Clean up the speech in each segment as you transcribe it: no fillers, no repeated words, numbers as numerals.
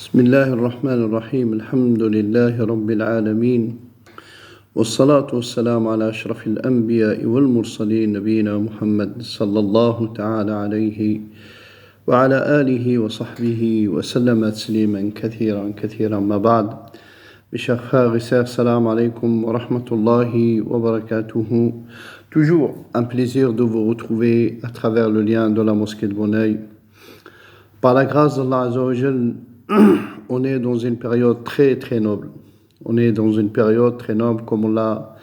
بسم الله الرحمن الرحيم الحمد لله رب العالمين والصلاة والسلام على أشرف الأنبياء والمرسلين نبينا محمد صلى الله تعالى عليه وعلى آله وصحبه وسلم تسليما كثيرا ما بعد. Mes chers frères et sœurs, salam alaikum wa rahmatullahi wa barakatuhu. Toujours un plaisir de vous retrouver à travers le lien de la mosquée de Bonneuil. Par la grâce d'Allah Azza wa Jal, on est dans une période très noble. On est dans une période très noble, comme on l'a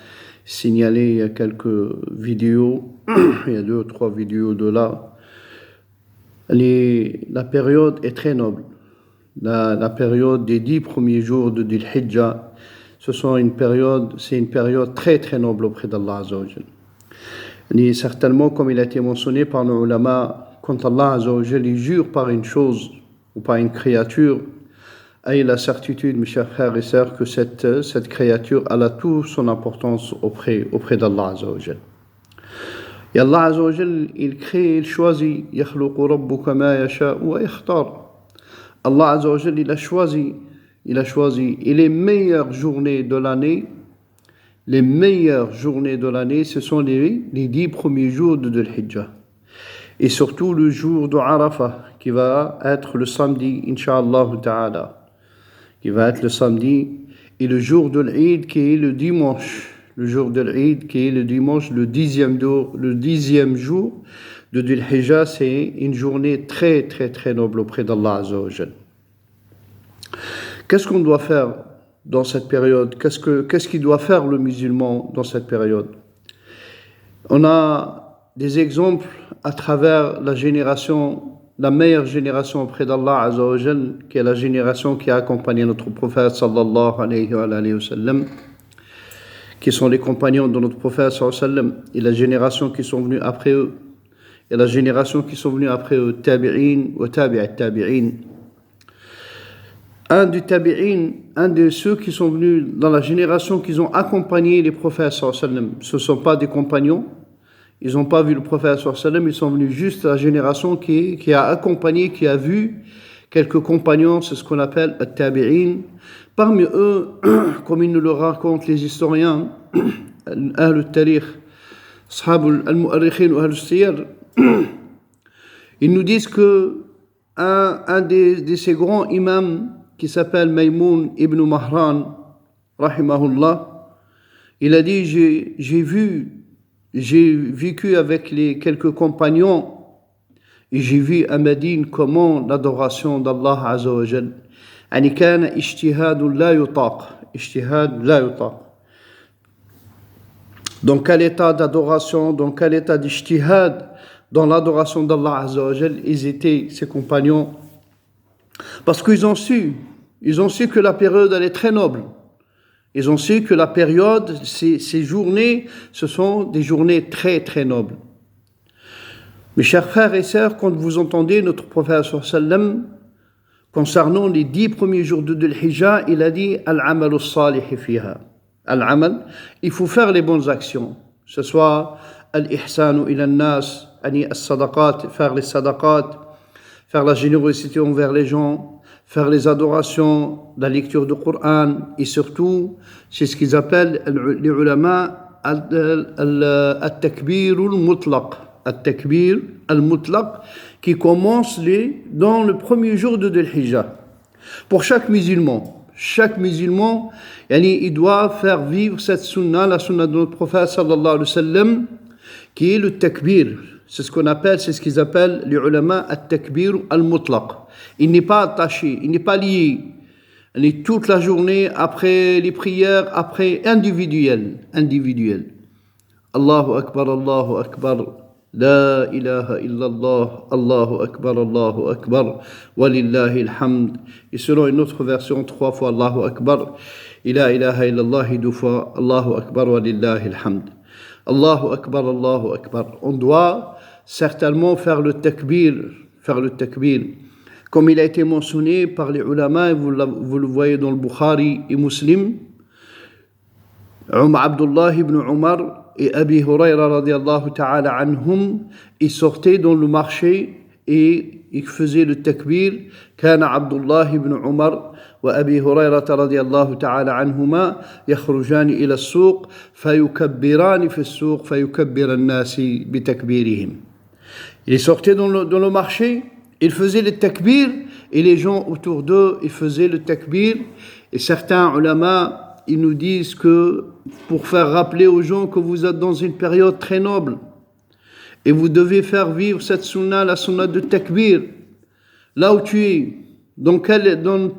signalé il y a quelques vidéos, il y a 2 ou 3 vidéos de là. La période est très noble. La période des 10 premiers jours de Dhul Hijjah, c'est une période très noble auprès d'Allah Azza wa Jal. Certainement, comme il a été mentionné par nos ulama, quand Allah Azza wa Jal jure par une chose ou par une créature, ayez la certitude, mes chers frères et sœurs, que cette créature elle a toute son importance auprès d'Allah Azza wa Jal. Et Allah Azza wa Jal, il crée, il choisit, يَخْلُقُ رَبُّكَ مَا يَشَاءُ وَيَخْتَارُ. Allah Azza wa Jal, il a choisi, et les meilleures journées de l'année, ce sont les 10 premiers jours de Dhul Hijjah. Et surtout le jour de Arafah, qui va être le samedi, Inch'Allah Ta'ala, qui va être le samedi, et le jour de l'Eid, qui est le dimanche, le 10e jour de Dhul Hijjah, c'est une journée très noble auprès d'Allah Azza wa Jal. Qu'est-ce qu'on doit faire dans cette période? Qu'est-ce qu'il doit faire le musulman dans cette période? On a des exemples à travers la meilleure génération auprès d'Allah Azza wa Jal, qui est la génération qui a accompagné notre prophète sallallahu alayhi wa sallam, qui sont les compagnons de notre prophète sallallahu alayhi wa sallam, et la génération qui sont venus après eux, tabi'in wa tabi'at tabi'in. Un de ceux qui sont venus dans la génération qui ont accompagné les prophètes sallallahu alayhi wa sallam, ce ne sont pas des compagnons, ils n'ont pas vu le prophète sallallahu alayhi wa sallam, ils sont venus juste à la génération qui a accompagné, qui a vu quelques compagnons, c'est ce qu'on appelle at-tabi'in. Parmi eux, comme ils nous le racontent les historiens, Ahl al-Tarikh, Ashab al-Mu'arrikhin wa Ahl al-Siyar, ils nous disent que un de ces grands imams qui s'appelle Maymoun ibn Mahran, rahimahullah, il a dit, j'ai vécu avec quelques compagnons et j'ai vu à Médine comment l'adoration d'Allah Azza wa Jal, يعني كان اجتهاد لا يطاق. Dans quel état d'adoration, dans quel état d'ijtihad dans l'adoration d'Allah Azza wa Jal ils étaient, ces compagnons, parce qu'ils ont su que la période elle est très noble. Ils ont su que la période, ces journées, ce sont des journées très nobles. Mes chers frères et sœurs, quand vous entendez notre prophète sallallahu alayhi wa sallam, concernant les 10 premiers jours de Dhul Hijjah, il a dit « Al-amal al-salih fiha ». Al-amal, il faut faire les bonnes actions, que ce soit al-ihsanu ila al-nas, as-sadaqat, faire les sadaqat, faire la générosité envers les gens, faire les adorations, la lecture du Coran, et surtout, c'est ce qu'ils appellent les ulama al-takbir al-mutlaq. Al-takbir al-mutlaq, qui commence dans le premier jour de Dhul Hijjah. Pour chaque musulman, il doit faire vivre cette sunna, la sunna de notre prophète sallallahu alayhi wa sallam, qui est le takbir. C'est ce qu'ils appellent les ulama al-takbir al-mutlaq. Il n'est pas attaché, il n'est pas lié. Il est toute la journée après les prières, après individuel. Allahu Akbar, la ilaha illallah, Allahu Akbar, walillahi alhamd. Et selon une autre version, 3 fois Allahu Akbar, la ilaha illallah, 2 fois Allahu Akbar, walillahi alhamd. Allahu Akbar. On doit certainement faire le takbir. Comme il a été mentionné par les ulama, vous le voyez dans le Bukhari et Muslim, Abdullah ibn Umar et Abi Hurayra radiyallahu ta'ala anhum, ils sortaient dans le marché et il faisait le takbir. كان عبد الله بن عمر وأبي هريرة رضي الله تعالى عنهما يخرجان إلى السوق فيكبران في السوق فيكبر الناس بتكبيرهم. Il sortait dans le marché, il faisait le takbir et les gens autour d'eux, ils faisaient le takbir. Et certains ulama, ils nous disent que pour faire rappeler aux gens que vous êtes dans une période très noble et vous devez faire vivre cette sunna, la sunna de takbir, là où tu es, dans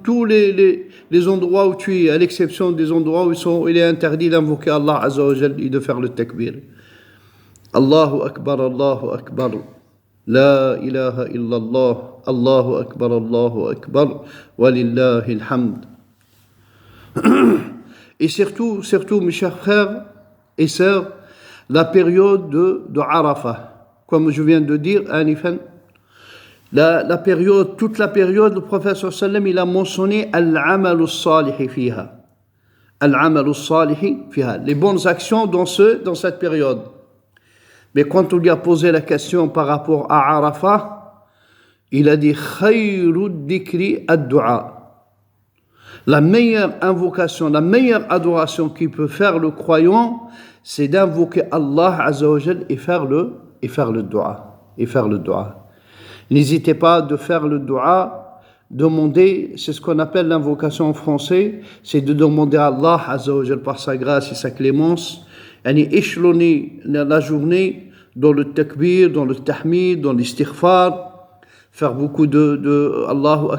tous les endroits où tu es, à l'exception des endroits où il est interdit d'invoquer Allah Azza wa Jal et de faire le takbir. Allahu Akbar, Allahu Akbar, La ilaha illallah, Allahu Akbar, Walillahi alhamd. Et surtout, mes chers frères et sœurs, la période de Arafah, comme je viens de dire, Anifan, la période, toute la période, le prophète sallam, il a mentionné al-amal al-salih fiha. Al-amal al-salih fiha. Les bonnes actions dans cette période. Mais quand on lui a posé la question par rapport à Arafah, il a dit khayru dhikri ad-du'a. La meilleure invocation, la meilleure adoration qu'il peut faire le croyant, c'est d'invoquer Allah Azza wa Jal et faire le dua. N'hésitez pas de faire le dua, demander, c'est ce qu'on appelle l'invocation en français, c'est de demander à Allah Azza wa Jal par sa grâce et sa clémence, échelonner la journée dans le takbir, dans le tahmid, dans l'istighfar, faire beaucoup de Allahu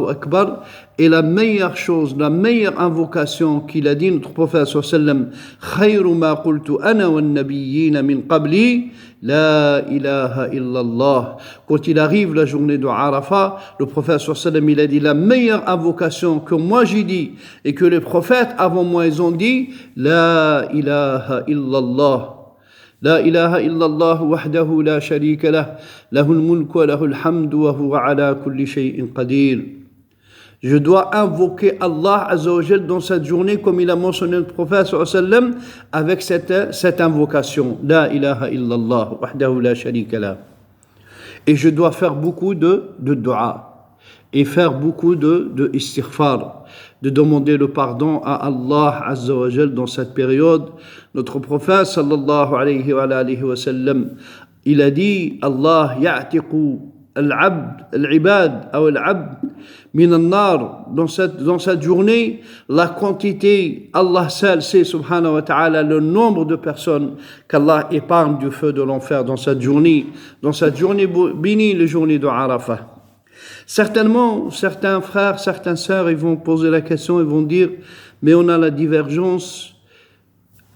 Akbar. Et la meilleure chose, la meilleure invocation qu'il a dit, notre prophète sallam, khayru ma qultu ana wa nabiyyin min qabli, la ilaha illallah. Quand il arrive la journée de Arafat, le prophète sallam, il a dit la meilleure invocation que moi j'ai dit et que les prophètes avant moi ils ont dit, la ilaha illallah. لا إله إلا الله وحده لا شريك له له الملك وله الحمد وهو على كل شيء قدير. Je dois invoquer Allah Azza wa Jal dans cette journée comme il a mentionné le prophète sallallahu alayhi wa sallam avec cette invocation La ilaha illallah wahdahu la sharika lah. Et je dois faire beaucoup de dua et faire beaucoup de istighfar, de demander le pardon à Allah Azza wa Jal dans cette période. Notre prophète sallallahu alayhi wa sallam, il a dit Allah ya'tiqu al-ibad ou al-abd min al-nar. Dans cette journée, la quantité, Allah seul sait subhanahu wa ta'ala le nombre de personnes qu'Allah épargne du feu de l'enfer dans cette journée bénie, la journée de Arafah. Certainement, certains frères, certaines sœurs, ils vont poser la question, ils vont dire, mais on a la divergence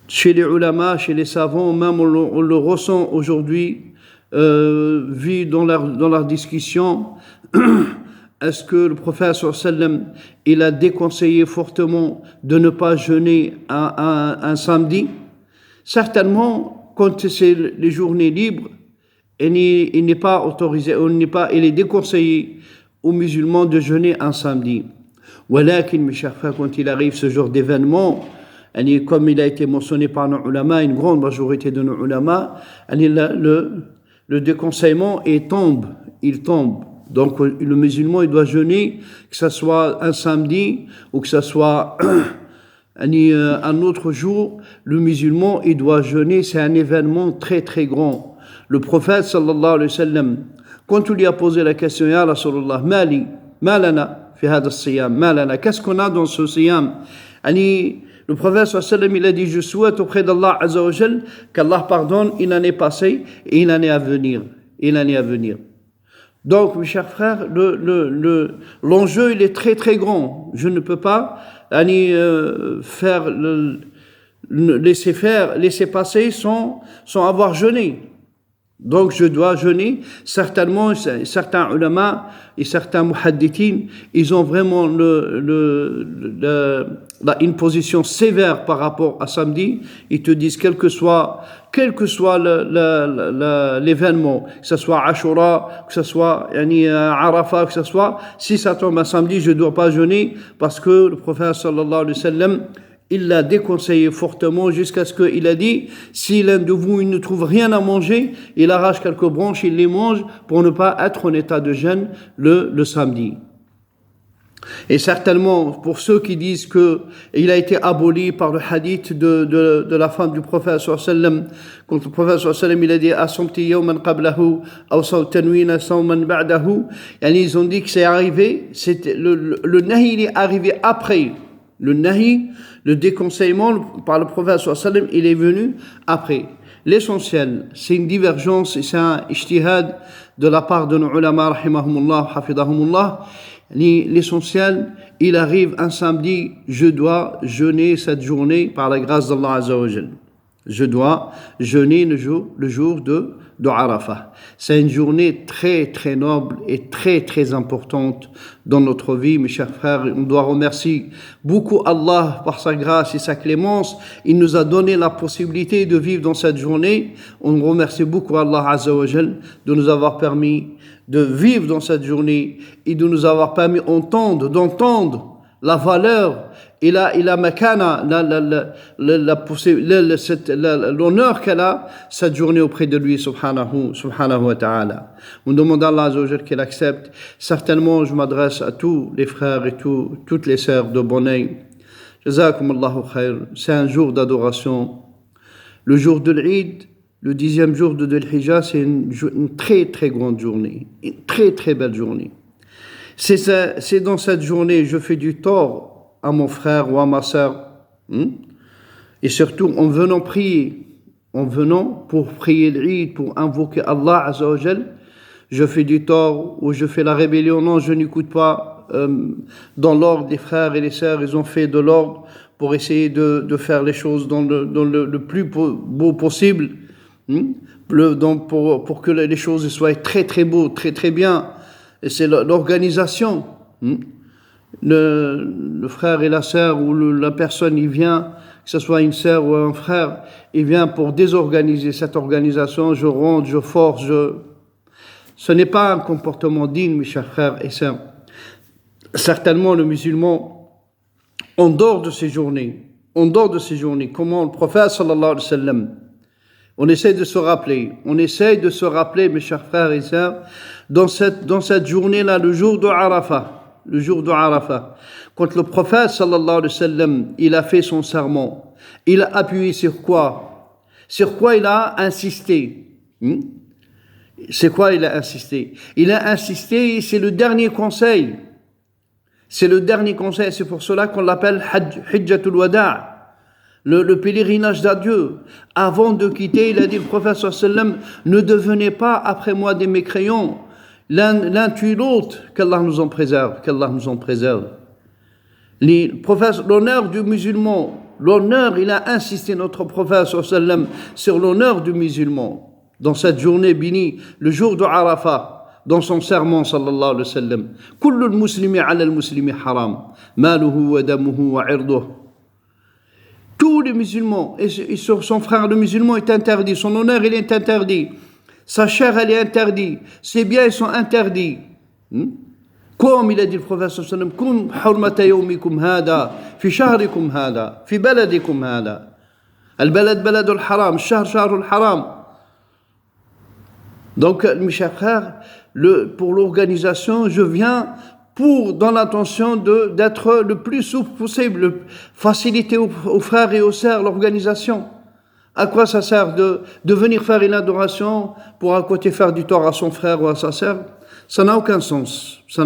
chez les ulama, chez les savants, même on le ressent aujourd'hui, vu dans leur discussion. Est-ce que le prophète sallallahu alayhi wa sallam, il a déconseillé fortement de ne pas jeûner un samedi? Certainement, quand c'est les journées libres, il n'est pas autorisé, il est déconseillé aux musulmans de jeûner un samedi. Walakin, mes chers frères, quand il arrive ce genre d'événement, comme il a été mentionné par nos ulama, une grande majorité de nos ulama, le déconseillement il tombe. Donc le musulman il doit jeûner, que ce soit un samedi ou que ce soit un autre jour, le musulman il doit jeûner, c'est un événement très très grand. Le prophète sallallahu alayhi wa sallam, quand on lui a posé la question, Ya Rasulallah, malana fi hada siyam, malana, qu'est-ce qu'on a dans ce siyam? Le prophète sallallahu alayhi wa sallam, il a dit, je souhaite auprès d'Allah Azza wa Jal qu'Allah pardonne une année passée et une année à venir. Donc, mes chers frères, l'enjeu, il est très très grand. Je ne peux pas laisser passer sans avoir jeûné. Donc, je dois jeûner. Certainement, certains ulama et certains muhaddithin, ils ont vraiment une position sévère par rapport à samedi. Ils te disent, quel que soit l'événement, que ce soit Ashura, que ce soit Arafat, que ce soit, si ça tombe un samedi, je ne dois pas jeûner parce que le prophète sallallahu alayhi wa sallam, il l'a déconseillé fortement jusqu'à ce qu'il a dit, si l'un de vous il ne trouve rien à manger, il arrache quelques branches, il les mange pour ne pas être en état de jeûne le samedi. Et certainement, pour ceux qui disent qu'il a été aboli par le hadith de la femme du prophète sallallahu alayhi wa sallam, quand le prophète sallallahu alayhi wa sallam il a dit « Asomti yawman qablahu, aw sawtanwina sawman ba'dahu » ils ont dit que c'est arrivé, le nahi il est arrivé après. Le nahi, le déconseillement par le prophète sallallahu alayhi wa sallam, il est venu après. L'essentiel, c'est une divergence et c'est un ijtihad de la part de nos ulama, rahimahumullah, hafidahumullah. L'essentiel, il arrive un samedi, je dois jeûner cette journée par la grâce d'Allah Azza wa Jal. Je dois jeûner le jour de Arafah. C'est une journée très très noble et très très importante dans notre vie, mes chers frères. On doit remercier beaucoup Allah par sa grâce et sa clémence. Il nous a donné la possibilité de vivre dans cette journée. On remercie beaucoup Allah Azza wa Jal de nous avoir permis de vivre dans cette journée et de nous avoir permis d'entendre la valeur et la makana, l'honneur qu'elle a, cette journée auprès de lui, subhanahu wa ta'ala. On demande à Allah Azza wa Jal qu'il accepte. Certainement, je m'adresse à tous les frères et toutes les sœurs de Bonnet. Jazakum Allahu khair. C'est un jour d'adoration. Le jour de l'Eid, le 10e jour de Dhul Hijjah, c'est une très très grande journée, une très très belle journée. C'est dans cette journée je fais du tort à mon frère ou à ma sœur, et surtout en venant pour prier l'Eid, pour invoquer Allah Azza wa Jal, je fais du tort ou je fais la rébellion. Non, je n'écoute pas dans l'ordre des frères et les sœurs. Ils ont fait de l'ordre pour essayer de faire les choses dans le plus beau possible. Donc pour que les choses soient très très beaux, très très bien. Et c'est l'organisation. Le frère et la sœur ou la personne, il vient, que ce soit une sœur ou un frère, il vient pour désorganiser cette organisation. Je rentre, je force, Ce n'est pas un comportement digne, mes chers frères et sœurs. Certainement, le musulman, en dehors de ces journées, comment le prophète sallallahu alayhi wa sallam, on essaie de se rappeler, mes chers frères et sœurs, dans cette journée-là, le jour de Arafah, quand le prophète sallallahu alayhi wa sallam, il a fait son serment, il a appuyé sur quoi? Sur quoi il a insisté? C'est quoi il a insisté? Il a insisté, c'est le dernier conseil. C'est pour cela qu'on l'appelle Hajjatul Wada'. Le pèlerinage d'adieu. Avant de quitter, il a dit, le prophète sallallahu alayhi wa sallam, ne devenez pas après moi des mécréants, l'un tue l'autre, qu'Allah nous en préserve. L'honneur du musulman, il a insisté notre prophète sallallahu alayhi wa sallam sur l'honneur du musulman. Dans cette journée bénie, le jour de Arafah, dans son serment sallallahu alayhi wa sallam, kullu al-muslimi ala al-muslimi haram, maluhu wa damuhu wa irduhu. Tous les musulmans, et son frère le musulman est interdit, son honneur il est interdit, sa chair elle est interdite, ses biens ils sont interdits. Comme il a dit le prophète sallallahu alayhi wa sallam, kun hurmata yawmikum hada, fi shahrikum hada, fi baladikum hada. Al-balad baladul haram, shahr shahrul haram. Donc, mes chers frères, pour l'organisation, je viens dans l'intention d'être le plus souple possible, faciliter aux frères et aux sœurs l'organisation. À quoi ça sert de venir faire une adoration pour à côté faire du tort à son frère ou à sa sœur? Ça n'a aucun sens. Si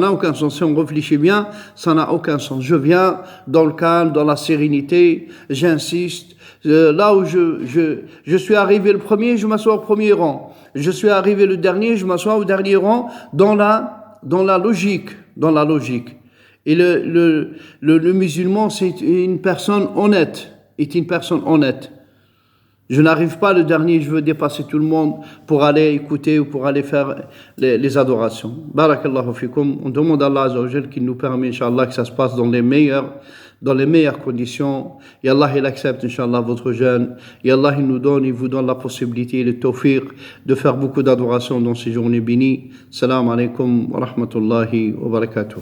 on réfléchit bien, ça n'a aucun sens. Je viens dans le calme, dans la sérénité, j'insiste. Là où je suis arrivé le premier, je m'assois au premier rang. Je suis arrivé le dernier, je m'assois au dernier rang dans la logique. Et le musulman, c'est une personne honnête. Je n'arrive pas le dernier, je veux dépasser tout le monde pour aller écouter ou pour aller faire les adorations. Barakallahu fikum. On demande à Allah Azza wa Jal qu'il nous permet, Inch'Allah, que ça se passe dans les meilleures conditions. Et Allah, il accepte, Inch'Allah, votre jeûne. Et Allah, il vous donne la possibilité, le tawfiq, de faire beaucoup d'adorations dans ces journées bénies. Salam alaikum wa rahmatullahi wa barakatuh.